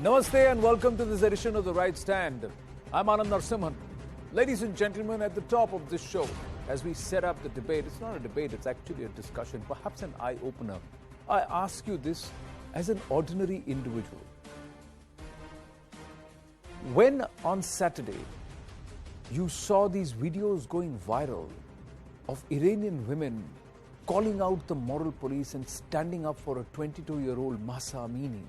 Namaste and welcome to this edition of The Right Stand. I'm Anand Narasimhan. Ladies and gentlemen, at the top of this show, as we set up the debate, it's not a debate, it's actually a discussion, perhaps an eye-opener. I ask you this as an ordinary individual. When on Saturday, you saw these videos going viral of Iranian women calling out the moral police and standing up for a 22-year-old Mahsa Amini,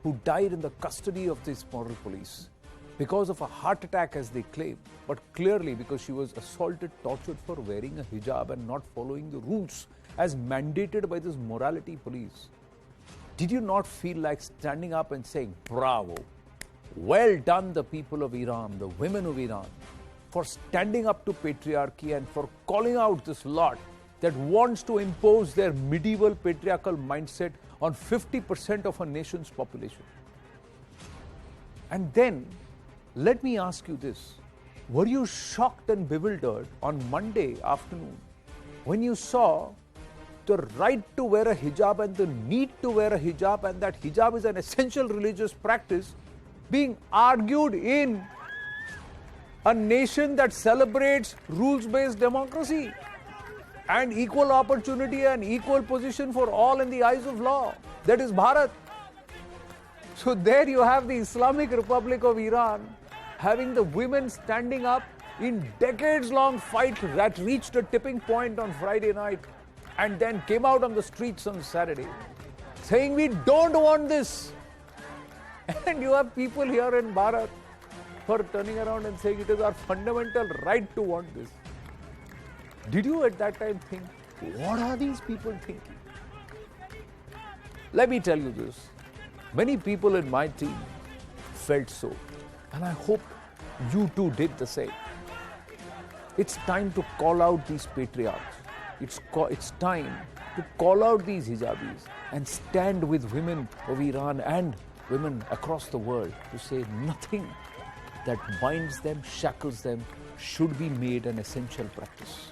who died in the custody of this moral police because of a heart attack, as they claim, but clearly because she was assaulted, tortured for wearing a hijab and not following the rules as mandated by this morality police. Did you not feel like standing up and saying, bravo, well done the people of Iran, the women of Iran, for standing up to patriarchy and for calling out this lot that wants to impose their medieval patriarchal mindset on 50% of a nation's population? And then, let me ask you this. Were you shocked and bewildered on Monday afternoon when you saw the right to wear a hijab and the need to wear a hijab, and that hijab is an essential religious practice, being argued in a nation that celebrates rules-based democracy and equal opportunity and equal position for all in the eyes of law? That is Bharat. So there you have the Islamic Republic of Iran having the women standing up in decades-long fight that reached a tipping point on Friday night and then came out on the streets on Saturday saying, we don't want this. And you have people here in Bharat who are turning around and saying it is our fundamental right to want this. Did you at that time think, what are these people thinking? Let me tell you this. Many people in my team felt so. And I hope you too did the same. It's time to call out these patriarchs. It's time to call out these hijabis and stand with women of Iran and women across the world to say nothing that binds them, shackles them, should be made an essential practice.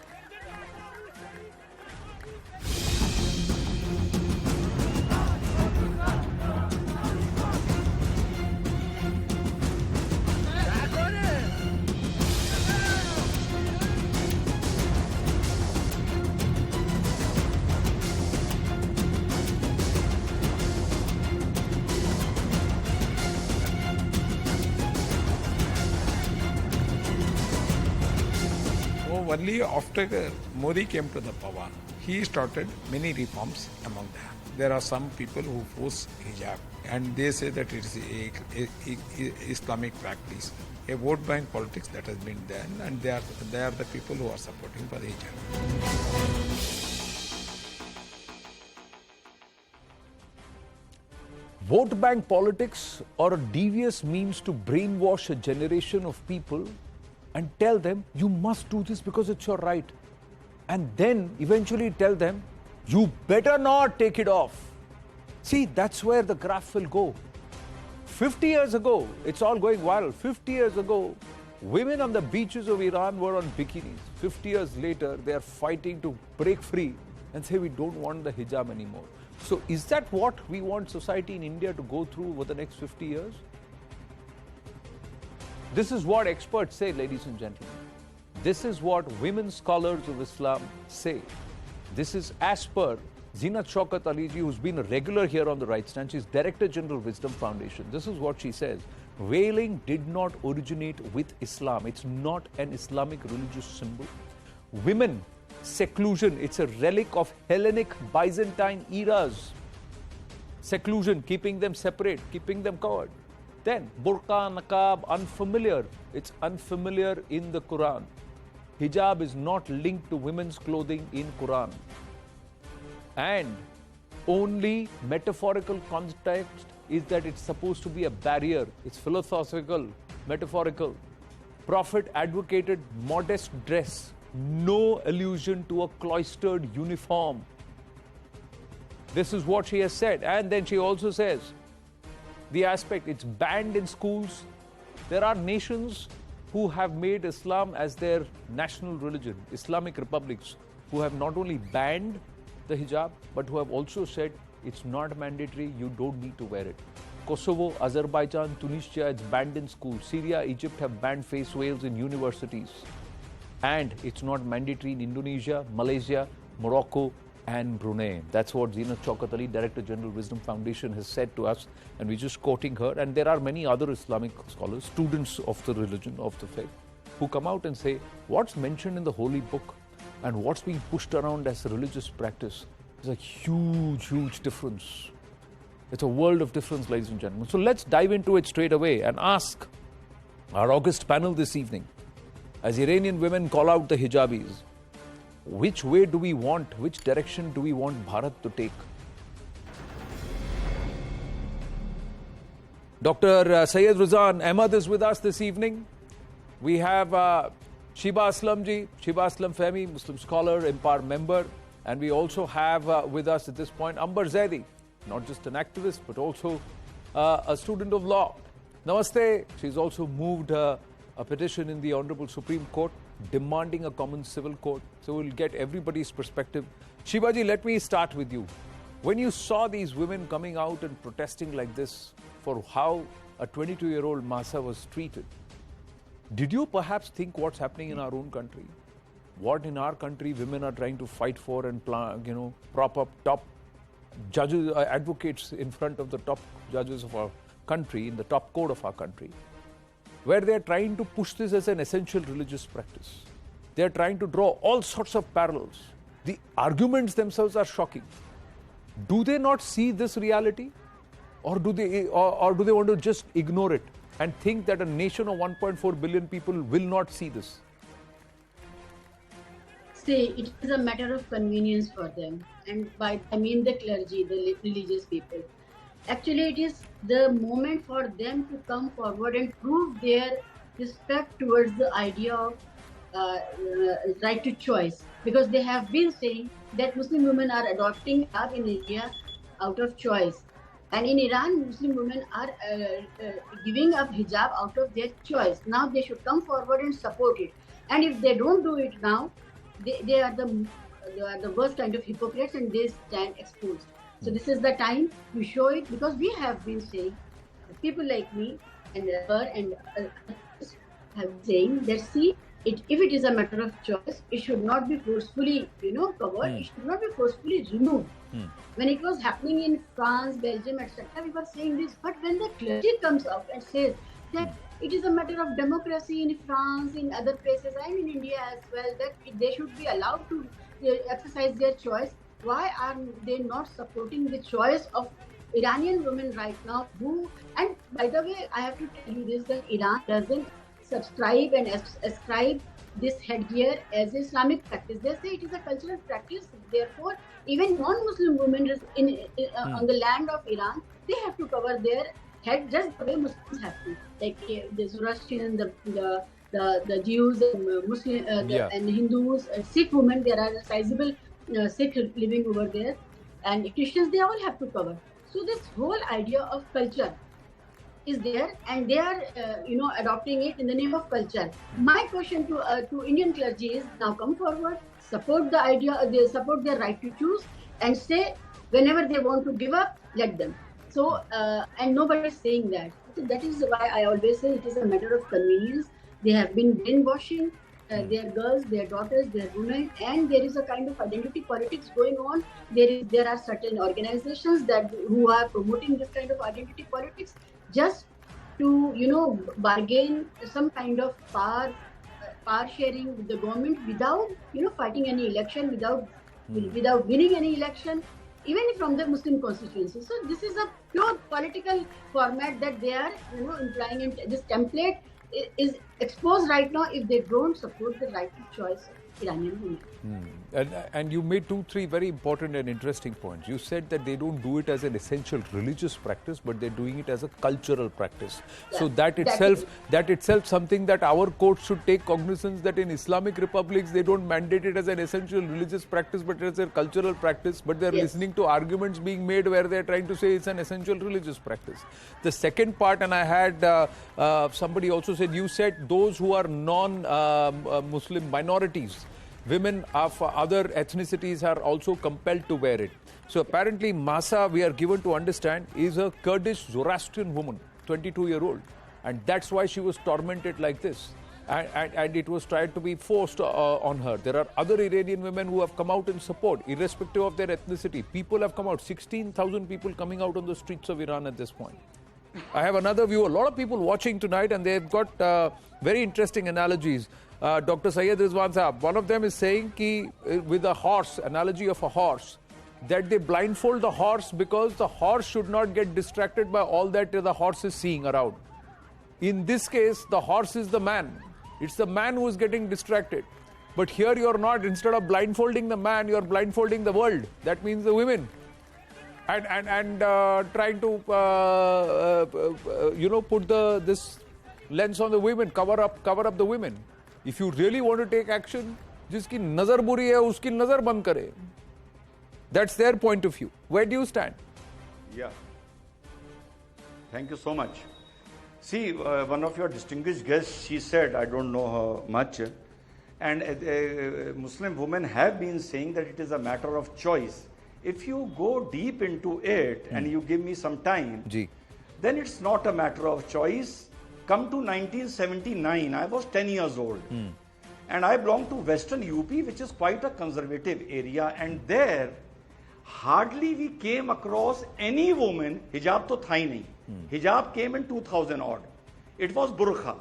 Only after Modi came to the power, he started many reforms among them. There are some people who force hijab and they say that it is a Islamic practice, a vote bank politics that has been done, and they are the people who are supporting for the hijab. Vote bank politics or a devious means to brainwash a generation of people and tell them, you must do this because it's your right. And then eventually tell them, you better not take it off. See, that's where the graph will go. 50 years ago, it's all going viral. 50 years ago, women on the beaches of Iran were on bikinis. 50 years later, they are fighting to break free and say, we don't want the hijab anymore. So is that what we want society in India to go through over the next 50 years? This is what experts say, ladies and gentlemen. This is what women scholars of Islam say. This is as per Zinat Shaukat Aliji, who's been a regular here on The Right Stand. She's Director General, Wisdom Foundation. This is what she says. Veiling did not originate with Islam. It's not an Islamic religious symbol. Women, seclusion, it's a relic of Hellenic Byzantine eras. Seclusion, keeping them separate, keeping them covered. Then, burqa, niqab, unfamiliar. It's unfamiliar in the Quran. Hijab is not linked to women's clothing in Quran. And only metaphorical context is that it's supposed to be a barrier. It's philosophical, metaphorical. Prophet advocated modest dress, no allusion to a cloistered uniform. This is what she has said. And then she also says, the aspect, it's banned in schools. There are nations who have made Islam as their national religion, Islamic republics, who have not only banned the hijab, but who have also said it's not mandatory, you don't need to wear it. Kosovo, Azerbaijan, Tunisia, it's banned in schools. Syria, Egypt have banned face veils in universities. And it's not mandatory in Indonesia, Malaysia, Morocco, and Brunei. That's what Zina Chaukat Ali, Director General Wisdom Foundation, has said to us, and we're just quoting her. And there are many other Islamic scholars, students of the religion, of the faith, who come out and say what's mentioned in the holy book and what's being pushed around as a religious practice is a huge difference. It's a world of difference, ladies and gentlemen. So let's dive into it straight away and ask our August panel this evening, as Iranian women call out the hijabis, which way do we want, which direction do we want Bharat to take? Dr. Syed Rizan Ahmad is with us this evening. We have Shiba Aslamji, Shiba Aslam Fehmi, Muslim scholar, Empire member. And we also have with us at this point Amber Zaidi, not just an activist, but also a student of law. Namaste. She's also moved a petition in the Honorable Supreme Court demanding a common civil code. So we'll get everybody's perspective. Shibaji, let me start with you. When you saw these women coming out and protesting like this for how a 22-year-old Mahsa was treated, did you perhaps think what's happening in our own country? What in our country women are trying to fight for and prop up top judges, advocates in front of the top judges of our country, in the top court of our country, where they're trying to push this as an essential religious practice. They're trying to draw all sorts of parallels. The arguments themselves are shocking. Do they not see this reality? Or do they want to just ignore it and think that a nation of 1.4 billion people will not see this? See, it is a matter of convenience for them. And by I mean the clergy, the religious people. Actually, it is the moment for them to come forward and prove their respect towards the idea of right to choice. Because they have been saying that Muslim women are adopting hijab in India out of choice. And in Iran, Muslim women are giving up hijab out of their choice. Now they should come forward and support it. And if they don't do it now, they are the worst kind of hypocrites, and they stand exposed. So this is the time to show it, because we have been saying, people like me and her and others have been saying that if it is a matter of choice, it should not be forcefully covered. It should not be forcefully removed. When it was happening in France, Belgium, etc., we were saying this. But when the clergy comes out and says that it is a matter of democracy in France, in other places, and in India as well, that they should be allowed to exercise their choice, why are they not supporting the choice of Iranian women right now? And by the way, I have to tell you this, that Iran doesn't subscribe and ascribe this headgear as Islamic practice. They say it is a cultural practice. Therefore, even non-Muslim women on the land of Iran, they have to cover their head just the way Muslims have to. Like the Zoroastrian, the Jews, and Muslim, and Hindus, Sikh women, there are a sizable Sikh living over there, and Christians, they all have to cover. So this whole idea of culture is there, and they are adopting it in the name of culture. My question to Indian clergy is, now come forward, support the idea, they support their right to choose, and say whenever they want to give up, let them. So and nobody is saying that. So that is why I always say it is a matter of convenience. They have been brainwashing their girls, their daughters, their women, and there is a kind of identity politics going on. There are certain organizations who are promoting this kind of identity politics just to bargain some kind of power sharing with the government without fighting any election, without winning any election, even from the Muslim constituency. So this is a pure political format that they are implying, and this template is exposed right now if they don't support the right to choice of Iranian women. And you made 2-3 very important and interesting points. You said that they don't do it as an essential religious practice, but they're doing it as a cultural practice. Yeah, so that itself something that our courts should take cognizance, that in Islamic republics they don't mandate it as an essential religious practice, but as a cultural practice. But they're listening to arguments being made where they're trying to say it's an essential religious practice. The second part, and I had somebody also said, you said those who are non-Muslim minorities, women of other ethnicities are also compelled to wear it. So apparently Mahsa, we are given to understand, is a Kurdish Zoroastrian woman, 22-year-old. And that's why she was tormented like this. And it was tried to be forced on her. There are other Iranian women who have come out in support, irrespective of their ethnicity. People have come out, 16,000 people coming out on the streets of Iran at this point. I have another view. A lot of people watching tonight, and they've got very interesting analogies. Dr. Syed Rizwan Saab, one of them is saying ki, with a horse, analogy of a horse, that they blindfold the horse because the horse should not get distracted by all that the horse is seeing around. In this case, the horse is the man. It's the man who is getting distracted. But here you're not. Instead of blindfolding the man, you're blindfolding the world. That means the women. And trying to, put this lens on the women, cover up the women. If you really want to take action, jiski nazar buri hai, uski nazar band kare. That's their point of view. Where do you stand? Yeah. Thank you so much. See, one of your distinguished guests, she said, I don't know her much, and Muslim women have been saying that it is a matter of choice. If you go deep into it and you give me some time, then it's not a matter of choice. Come to 1979, I was 10 years old. And I belong to Western UP, which is quite a conservative area. And there, hardly we came across any woman, hijab to tha hi nahi. Hijab came in 2000 odd. It was burqa.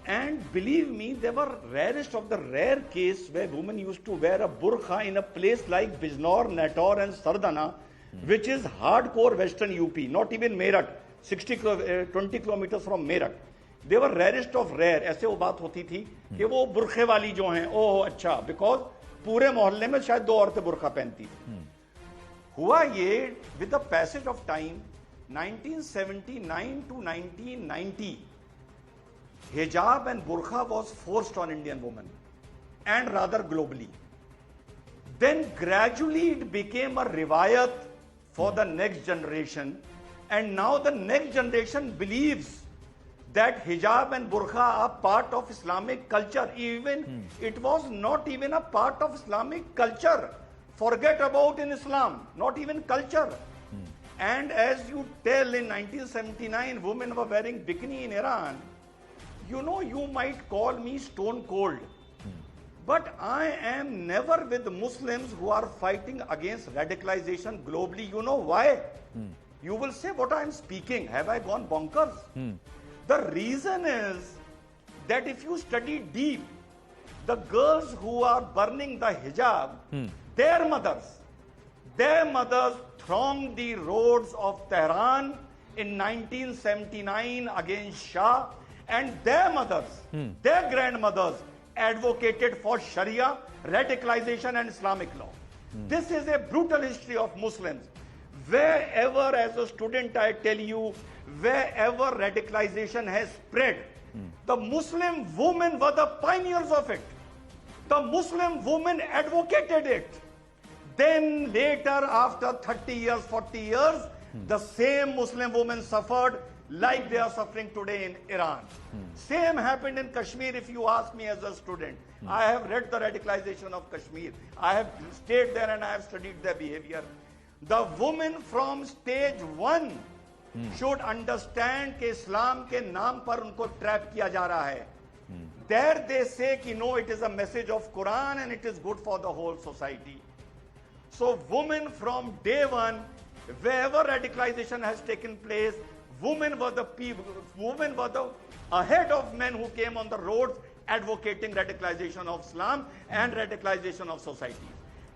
And believe me, they were rarest of the rare case where women used to wear a burqa in a place like Bijnor, Nator and Sardana, which is hardcore Western UP, not even Meerut, 20 kilometers from Meerut. They were rarest of rare. ऐसे वो बात होती थी कि वो बुरखे वाली जो हैं, ओह अच्छा, because पूरे मोहल्ले में शायद 2 औरतें बुरखा पहनती थी. हुआ ये, with the passage of time, 1979 to 1990, hijab and burqa was forced on Indian women, and rather globally. Then gradually it became a riwayat for the next generation, and now the next generation believes that hijab and burqa are part of Islamic culture. Even it was not even a part of Islamic culture. Forget about in Islam, not even culture. And as you tell, in 1979, women were wearing bikini in Iran. You know, you might call me stone cold. But I am never with Muslims who are fighting against radicalization globally. You know why? You will say, what I am speaking, have I gone bonkers? The reason is that if you study deep, the girls who are burning the hijab, their mothers thronged the roads of Tehran in 1979 against Shah, and their mothers, their grandmothers advocated for Sharia, radicalization and Islamic law. This is a brutal history of Muslims. Wherever, as a student, I tell you, wherever radicalization has spread, the Muslim women were the pioneers of it. The Muslim women advocated it. Then later, after 30 years, 40 years, the same Muslim women suffered like they are suffering today in Iran. Same happened in Kashmir, if you ask me as a student. I have read the radicalization of Kashmir. I have stayed there and I have studied their behavior. The women from stage 1 should understand कि Islam के नाम पर उनको trap किया जा रहा है. There they say कि no, it is a message of Quran and it is good for the whole society. So women from day one, wherever radicalization has taken place, women were the ahead of men who came on the roads advocating radicalization of Islam and radicalization of society.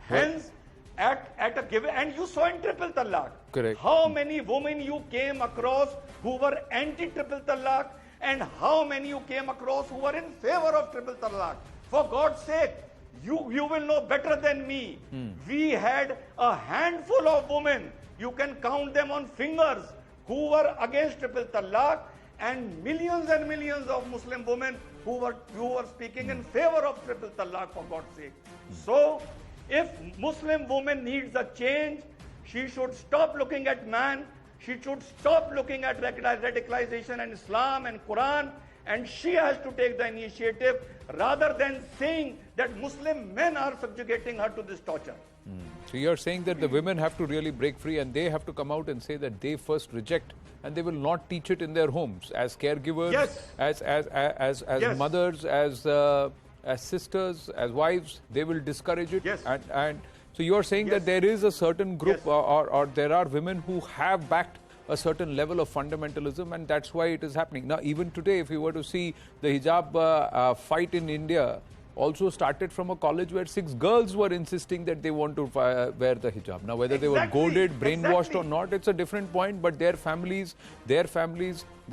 Hence, at a given, and you saw in triple talaq. Correct. How many women you came across who were anti-triple talaq, and how many you came across who were in favor of triple talaq? For God's sake, you will know better than me. We had a handful of women, you can count them on fingers, who were against triple talaq, and millions of Muslim women who were speaking in favor of triple talaq, for God's sake. So, if Muslim woman needs a change, she should stop looking at man, she should stop looking at radicalization and Islam and Quran, and she has to take the initiative rather than saying that Muslim men are subjugating her to this torture. So you're saying that the women have to really break free and they have to come out and say that they first reject and they will not teach it in their homes as caregivers, Yes. as Yes. mothers, as sisters, as wives. They will discourage it. Yes. And so you're saying that Yes. there is a certain group Yes. or there are women who have backed a certain level of fundamentalism, and that's why it is happening. Now, even today, if you were to see the hijab fight in India, also started from a college where 6 girls were insisting that they want to wear the hijab. Now, whether they were Exactly, goaded, brainwashed or exactly. not, it's a different point. But their families, they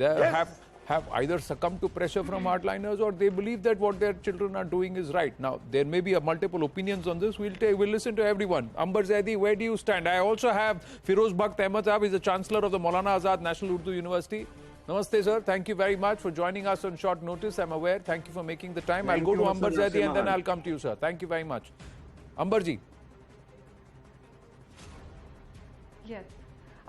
Yes. have either succumbed to pressure from hardliners or they believe that what their children are doing is right. Now, there may be multiple opinions on this. We'll listen to everyone. Ambar Zaidi, where do you stand? I also have Firoz Bakht Ahmed Saab. He's the Chancellor of the Maulana Azad National Urdu University. Namaste, sir. Thank you very much for joining us on short notice. I'm aware. Thank you for making the time. I'll go to Ambar Zaidi and then I'll come to you, sir. Thank you very much. Ambarji. Yes.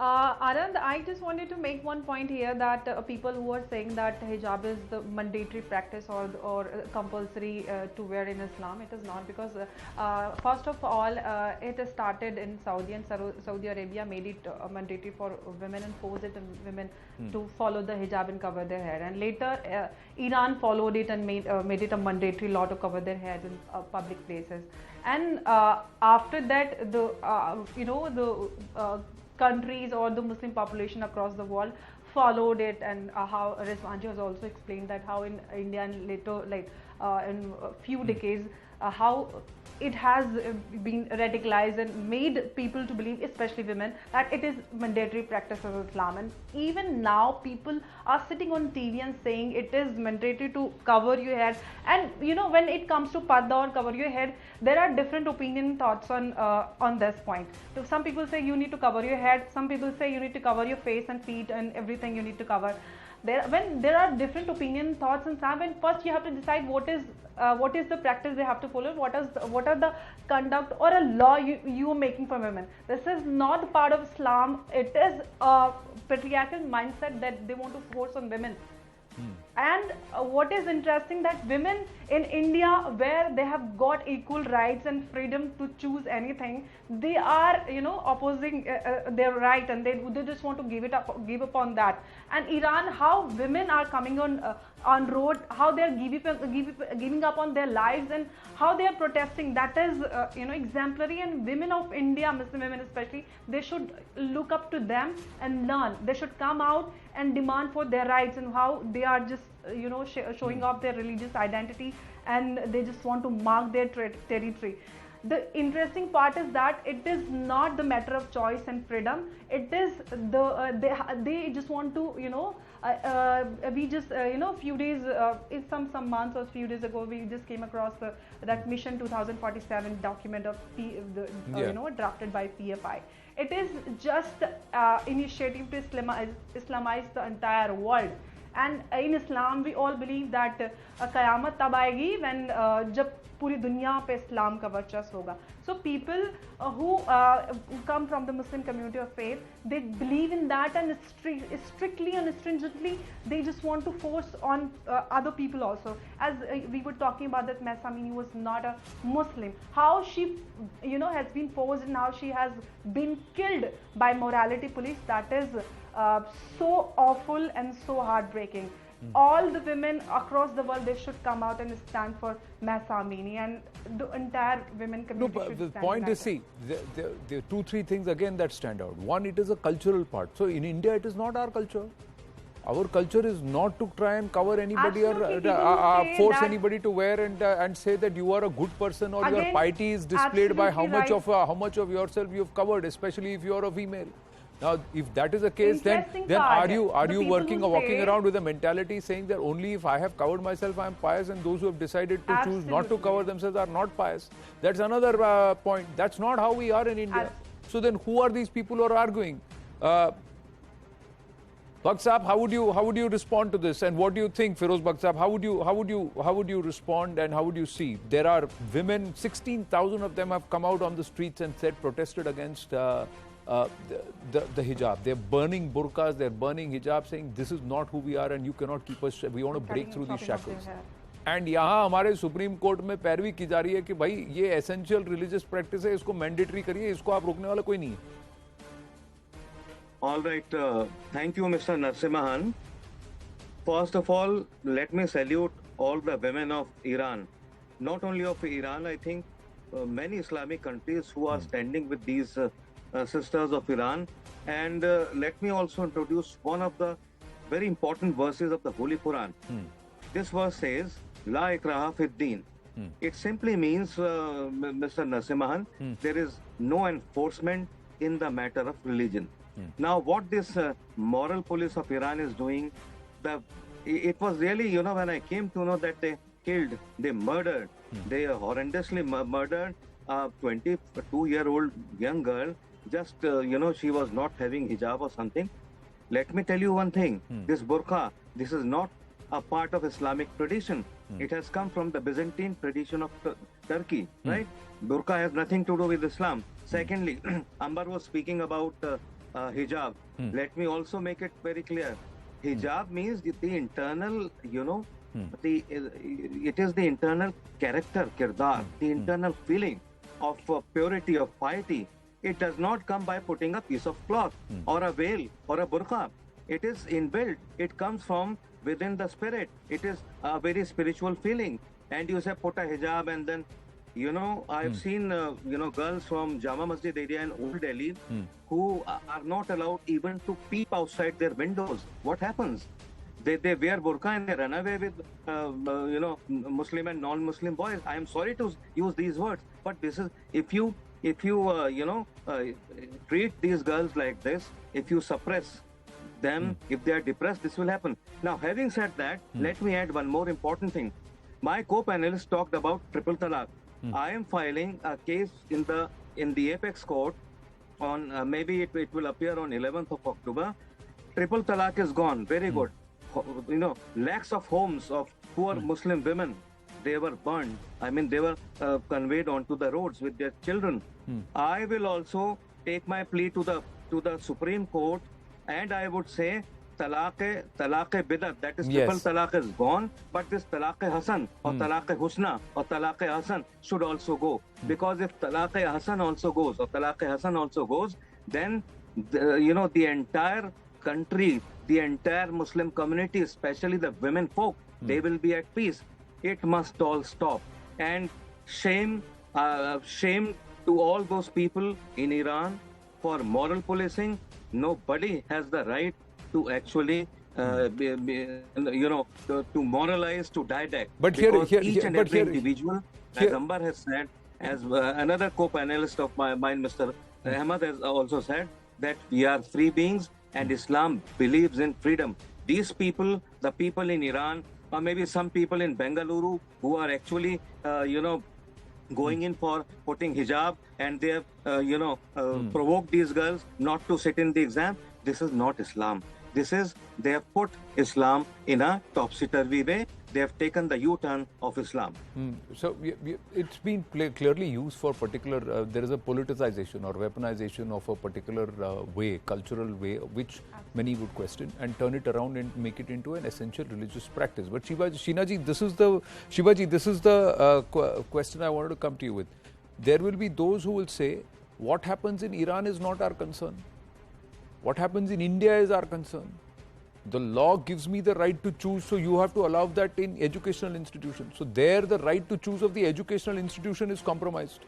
Anand, I just wanted to make one point here that people who are saying that hijab is the mandatory practice or compulsory to wear in Islam, it is not, because first of all, it started in Saudi, and Saudi Arabia made it mandatory for women and forced it on women to follow the hijab and cover their hair. And later, Iran followed it and made it a mandatory law to cover their heads in public places. And after that, the countries or the Muslim population across the world followed it, and how Rizwanji has also explained that how in India and later, like in a few decades, how it has been radicalized and made people to believe, especially women, that it is mandatory practice of Islam. And even now people are sitting on TV and saying it is mandatory to cover your head. And when it comes to parda or cover your head, there are different opinion thoughts on this point. So some people say you need to cover your head, some people say you need to cover your face and feet and everything you need to cover. When there are different opinion thoughts in Islam, and first you have to decide what is the practice they have to follow, what are the conduct or a law you are making for women. This is not part of Islam. It is a patriarchal mindset that they want to force on women. And what is interesting, that women in India, where they have got equal rights and freedom to choose anything, they are opposing their right, and they just want to give up on that. And Iran, how women are coming on road, how they are giving up on their lives, and how they are protesting, that is exemplary. And women of India, Muslim women especially, they should look up to them and learn. They should come out and demand for their rights, and how they are just showing off their religious identity, and they just want to mark their territory. The interesting part is that it is not the matter of choice and freedom. It is they just want to we just few days some months or few days ago, we just came across that Mission 2047 document of drafted by PFI. It is just initiative to Islamize the entire world. And in Islam, we all believe that क़यामत तब आएगी when जब पूरी दुनिया पे इस्लाम का वर्चस्व होगा. So people who come from the Muslim community of faith, they believe in that, and strictly and stringently they just want to force on other people also. As we were talking about, that Mahsa Amini was not a Muslim, how she has been forced and how she has been killed by morality police. That is so awful and so heartbreaking. All the women across the world, they should come out and stand for Mahsa Amini, and the entire women community should the stand point behind Oh. is, see, there are 2-3 things again that stand out. One, it is a cultural part. So in India, it is not our culture. Our culture is not to try and cover anybody Absolutely. or People say force that- anybody to wear and say that you are a good person, or your Again, piety is displayed by how absolutely much of yourself you have covered, especially if you are a female. Now, if that is the case, then Interesting are part, you the people working who or walking say- around with a mentality saying that only if I have covered myself I am pious, and those who have decided to choose not to Absolutely. cover themselves are not pious? That's another point. That's not how we are in India. So then, who are these people who are arguing? Bakht Saab, how would you respond to this? And what do you think, Firoz Bakht Saab? How would you respond, and how would you see? There are women, 16,000 of them have come out on the streets and protested against the hijab. They're burning burqas, they're burning hijab, saying this is not who we are and you cannot keep us, we want to break through these shackles. And यहाँ हमारे supreme court में पैरवी की जा रही है कि भाई ये एसेंशियल रिलीजियस प्रैक्टिस है, इसको मैंडेटरी करिए, इसको आप रोकने वाला कोई नहीं है. All right, thank you, Mr. Narasimhan. First of all, let me salute all the women of Iran. Not only of Iran, I think many Islamic countries who are standing with these sisters of Iran. And let me also introduce one of the very important verses of the Holy Quran. This verse says, La ikraha fid din. It simply means, Mr. Narasimhan, there is no enforcement in the matter of religion. Now, what this moral police of Iran is doing, it was really, when I came to know that they killed, they murdered, they horrendously murdered a 22-year-old young girl, just, she was not having hijab or something. Let me tell you one thing, this burqa, this is not a part of Islamic tradition. It has come from the Byzantine tradition of Turkey, right? Burqa has nothing to do with Islam. Secondly, Ambar was speaking about hijab. Let me also make it very clear. Hijab means the internal, it is the internal character, kirdar, the internal feeling of purity, of piety. It does not come by putting a piece of cloth or a veil or a burqa. It is inbuilt. It comes from within the spirit. It is a very spiritual feeling. And you say put a hijab and then, I've seen, girls from Jama Masjid area in Old Delhi who are not allowed even to peep outside their windows. What happens? They wear burqa and they run away with, Muslim and non-Muslim boys. I am sorry to use these words, but this is, if you treat these girls like this, if you suppress them, if they are depressed, this will happen. Now, having said that, let me add one more important thing. My co-panelist talked about triple talaq. I am filing a case in the apex court on maybe it will appear on 11th of October. Triple talaq is gone. Very good. Lakhs of homes of poor Muslim women, they were burned. I mean, they were conveyed onto the roads with their children. I will also take my plea to the Supreme Court, and I would say talaq-e bidat, that is triple talaq is gone, but this talaq-e hasan or talaq-e husna or talaq-e hasan should also go. Because if talaq-e hasan also goes or talaq-e hasan also goes, then the entire country, the entire Muslim community, especially the women folk, they will be at peace. It must all stop. And shame to all those people in Iran for moral policing. Nobody has the right to actually, to moralize, to didact. But because each and every individual, as Ambar has said, as another co-panelist of mine, Mr. Ahmad, has also said, that we are free beings and Islam believes in freedom. These people, the people in Iran, or maybe some people in Bengaluru who are actually, going in for putting hijab, and they have, provoked these girls not to sit in the exam. This is not Islam. They have put Islam in a topsy-turvy way. They have taken the U-turn of Islam. So it's been clearly used for particular, there is a politicization or weaponization of a particular way, cultural way, which many would question and turn it around and make it into an essential religious practice. But Shinaji, this is the question I wanted to come to you with. There will be those who will say, what happens in Iran is not our concern. What happens in India is our concern. The law gives me the right to choose, so you have to allow that in educational institutions. So there the right to choose of the educational institution is compromised.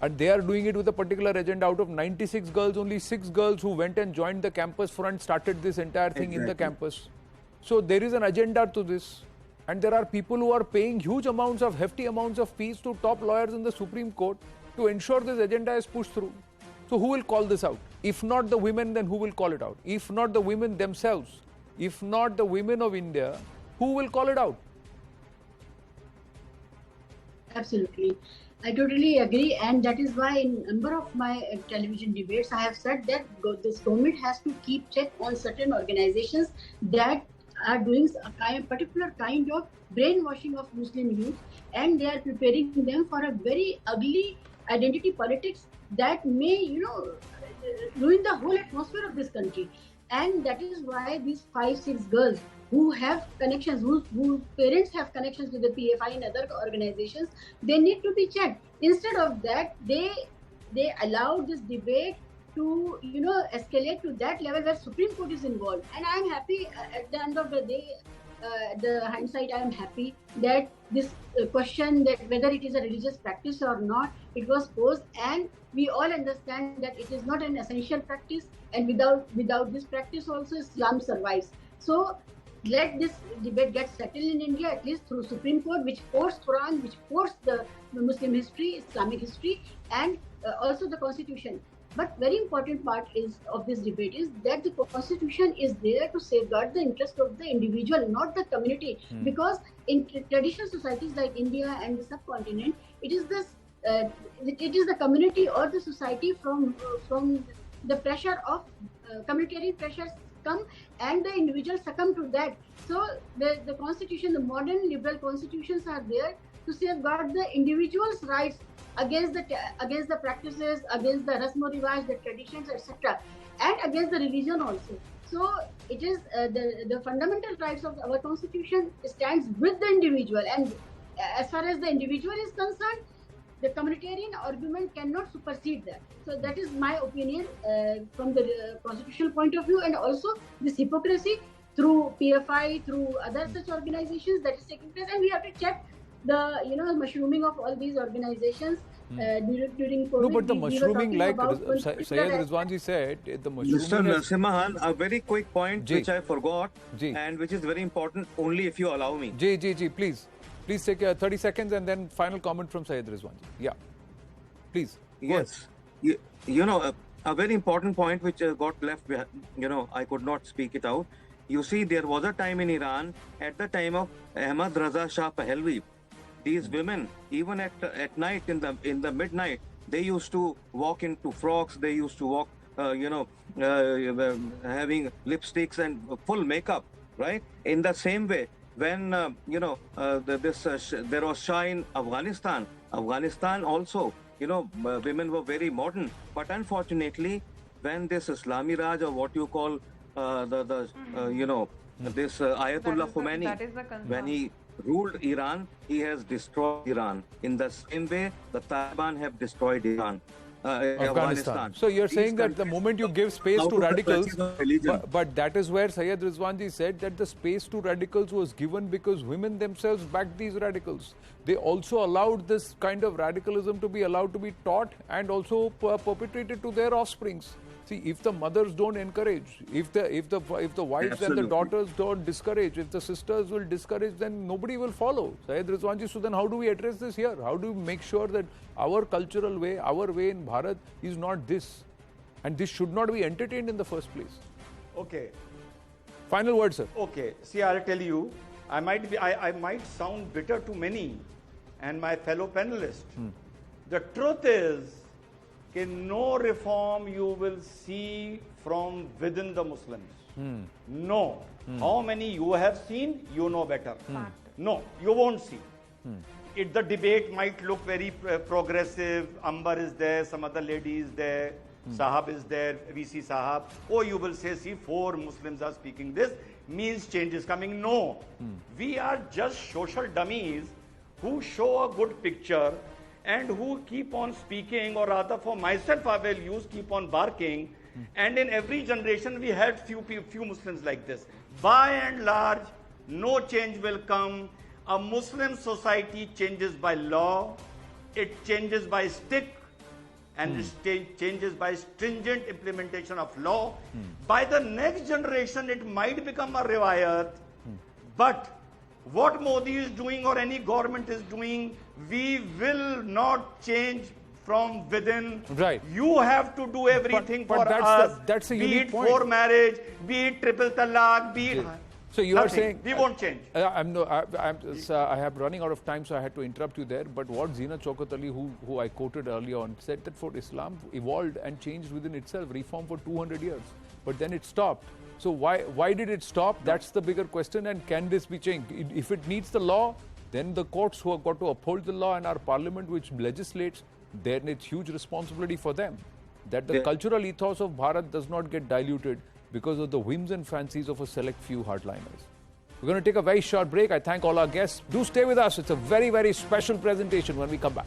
And they are doing it with a particular agenda. Out of 96 girls, only 6 girls who went and joined the campus front started this entire thing in the campus. So there is an agenda to this. And there are people who are paying huge amounts of, hefty amounts of fees to top lawyers in the Supreme Court to ensure this agenda is pushed through. So who will call this out? If not the women, then who will call it out? If not the women themselves, if not the women of India, who will call it out? Absolutely. I totally agree, and that is why in a number of my television debates, I have said that this government has to keep check on certain organizations that are doing a particular kind of brainwashing of Muslim youth, and they are preparing them for a very ugly identity politics that may, ruin the whole atmosphere of this country. And that is why these 5-6 girls who have connections, whose parents have connections with the PFI and other organizations, they need to be checked. Instead of that, they allowed this debate to escalate to that level where Supreme Court is involved. And I am happy at the end of the day. The hindsight, I am happy that this question that whether it is a religious practice or not, it was posed, and we all understand that it is not an essential practice, and without this practice also Islam survives. So let this debate get settled in India, at least through Supreme Court, which quotes Quran, which quotes the Muslim history, Islamic history, and also the Constitution. But very important part of this debate is that the Constitution is there to safeguard the interest of the individual, not the community. Because in traditional societies like India and the subcontinent, it is the community or the society from the pressure of communitarian pressures come, and the individuals succumb to that. So the Constitution, the modern liberal constitutions are there to safeguard the individual's rights against the practices, against the rasmo rivaj, the traditions, etc., and against the religion also. So it is the fundamental rights of our constitution stands with the individual, and as far as the individual is concerned, the communitarian argument cannot supersede that. So that is my opinion from the constitutional point of view, and also this hypocrisy through PFI, through other such organizations that is taking place, and we have to check the mushrooming of all these organizations during COVID. No, but the mushrooming, like Syed Rizwanji said, the mushrooming. Mr. Narasimhan, a very quick point which I forgot, Ji. and which is very important, only if you allow me. Ji, please take 30 seconds and then final comment from Syed Rizwanji. Yeah, please. Yes, a very important point which got left behind, I could not speak it out. You see, there was a time in Iran, at the time of Ahmad Raza Shah Pahlavi, these women, even at night, in the midnight, they used to walk into frocks. They used to walk, having lipsticks and full makeup, right? In the same way, when there was Shah in Afghanistan. Afghanistan also, women were very modern. But unfortunately, when this Islami Raj, or what you call this Ayatollah Khomeini, when he ruled Iran, he has destroyed Iran. In the same way, the Taliban have destroyed Iran. Afghanistan. So you're saying that the moment you give space to radicals, but that is where Syed Rizwanji said that the space to radicals was given because women themselves backed these radicals. They also allowed this kind of radicalism to be allowed to be taught and also perpetrated to their offsprings. See, if the mothers don't encourage, if the wives Absolutely. and the daughters don't discourage, if the sisters will discourage, then nobody will follow. Syed Rizwanji, so then how do we address this here? How do we make sure that our cultural way, our way in Bharat is not this? And this should not be entertained in the first place. Okay. Final word, sir. Okay. See, I'll tell you, I might sound bitter to many and my fellow panelists. The truth is, no reform you will see from within the Muslims. No. How many you have seen, you know better. No, you won't see. The debate might look very progressive. Ambar is there, some other lady is there, Sahab is there, VC Sahab. Oh, you will say, see, 4 Muslims are speaking this, means change is coming. No. We are just social dummies who show a good picture and who keep on speaking, or rather for myself I will use keep on barking. And in every generation we had few Muslims like this. By and large, no change will come. A Muslim society changes by law, it changes by stick, and it changes by stringent implementation of law. By the next generation it might become a riwayat, but what Modi is doing or any government is doing, we will not change from within. Right. You have to do everything but for that's us. that's a be unique it point. for marriage, be it triple talaq, be it... So you are Nothing. saying we won't change. I have running out of time, so I had to interrupt you there. But what Zina Chaukat Ali, who I quoted earlier on, said that for Islam evolved and changed within itself, reformed for 200 years, but then it stopped. So why did it stop? That's the bigger question. And can this be changed? If it needs the law, then the courts who have got to uphold the law and our parliament which legislates, then it's huge responsibility for them. that the cultural ethos of Bharat does not get diluted because of the whims and fancies of a select few hardliners. We're going to take a very short break. I thank all our guests. Do stay with us. It's a very, very special presentation when we come back.